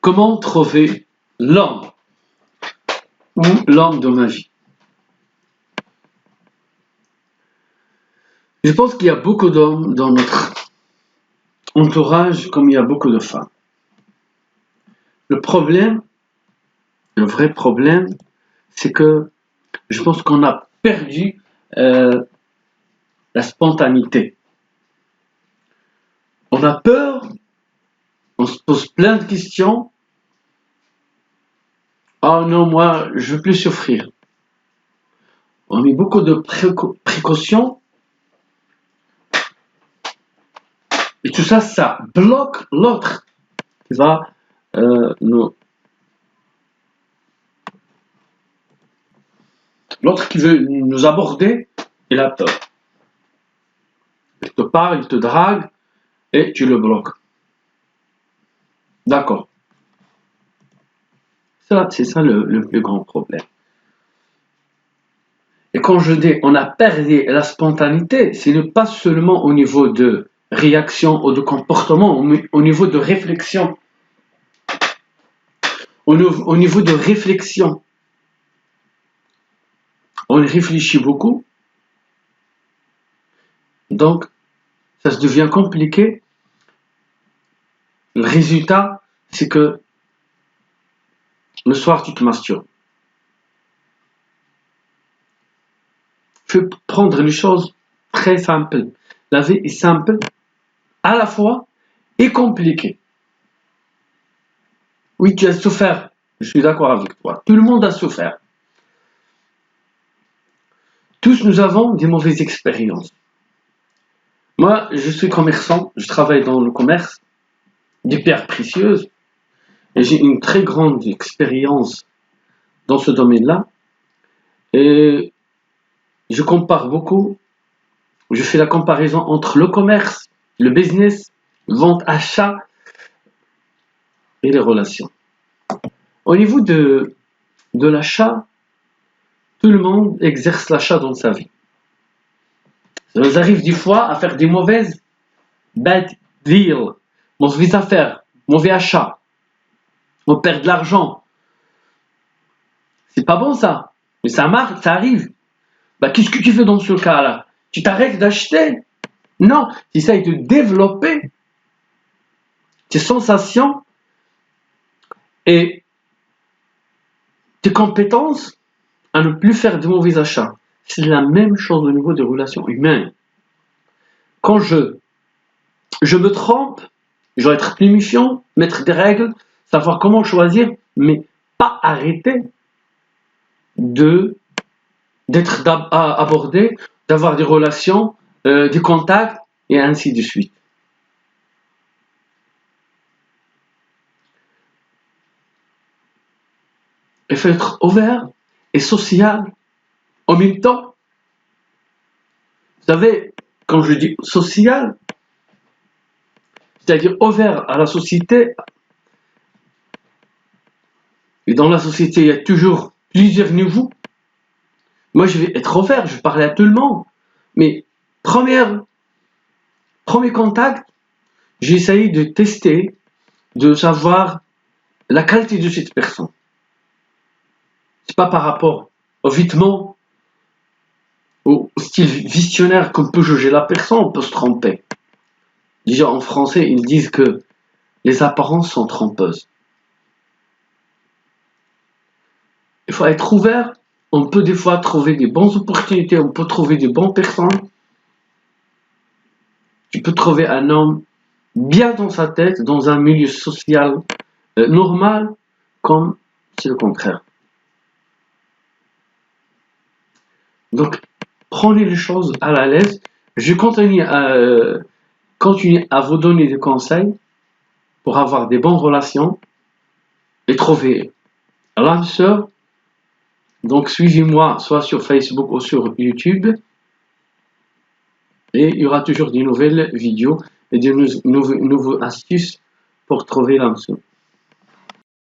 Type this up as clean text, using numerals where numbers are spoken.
Comment trouver l'homme ou l'homme de ma vie? Je pense qu'il y a beaucoup d'hommes dans notre entourage comme il y a beaucoup de femmes. Le vrai problème, c'est que je pense qu'on a perdu la spontanéité. On a peur, on se pose plein de questions. Oh non, moi, je veux plus souffrir. On met beaucoup de précautions. Et tout ça, ça bloque l'autre qui va l'autre qui veut nous aborder, il a peur. Il te parle, il te drague et tu le bloques. D'accord. Ça, c'est ça le plus grand problème. Et quand je dis on a perdu la spontanéité, ce n'est pas seulement au niveau de réaction ou de comportement, mais au niveau de réflexion. Au niveau de réflexion, on réfléchit beaucoup, donc ça se devient compliqué. Le résultat, c'est que le soir, tu te masturbes. Je vais prendre les choses très simples. La vie est simple, à la fois, et compliquée. Oui, tu as souffert. Je suis d'accord avec toi. Tout le monde a souffert. Tous nous avons des mauvaises expériences. Moi, je suis commerçant, je travaille dans le commerce des pierres précieuses et j'ai une très grande expérience dans ce domaine-là. Et je compare beaucoup, je fais la comparaison entre le commerce, le business, vente, achat et les relations. Au niveau de l'achat, tout le monde exerce l'achat dans sa vie. Ça nous arrive des fois à faire des bad deals, mauvaises affaires, mauvais achats. On perd de l'argent. C'est pas bon ça, mais ça marche, ça arrive. Bah, qu'est-ce que tu fais dans ce cas-là? Tu t'arrêtes d'acheter? Non, tu essayes de développer tes sensations et tes compétences à ne plus faire de mauvais achats. C'est la même chose au niveau des relations humaines. Quand je me trompe, je dois être plus méfiant, mettre des règles, savoir comment choisir, mais pas arrêter d'être abordé, d'avoir des relations, des contacts, et ainsi de suite. Il faut être ouvert et social en même temps. Vous savez, quand je dis social, c'est-à-dire ouvert à la société, et dans la société, il y a toujours plusieurs niveaux. Moi, je vais être ouvert, je vais parler à tout le monde. Mais premier contact, j'ai essayé de tester, de savoir la qualité de cette personne. C'est pas par rapport au vêtement, au style visionnaire qu'on peut juger la personne, on peut se tromper. Déjà en français, ils disent que les apparences sont trompeuses. Il faut être ouvert. On peut des fois trouver des bonnes opportunités, on peut trouver des bonnes personnes. Tu peux trouver un homme bien dans sa tête, dans un milieu social normal, comme c'est le contraire. Donc, prenez les choses à la l'aise. Je continue à vous donner des conseils pour avoir des bonnes relations et trouver l'âme sœur. Donc, suivez-moi soit sur Facebook ou sur YouTube. Et il y aura toujours des nouvelles vidéos et des nouvelles astuces pour trouver l'âme sœur.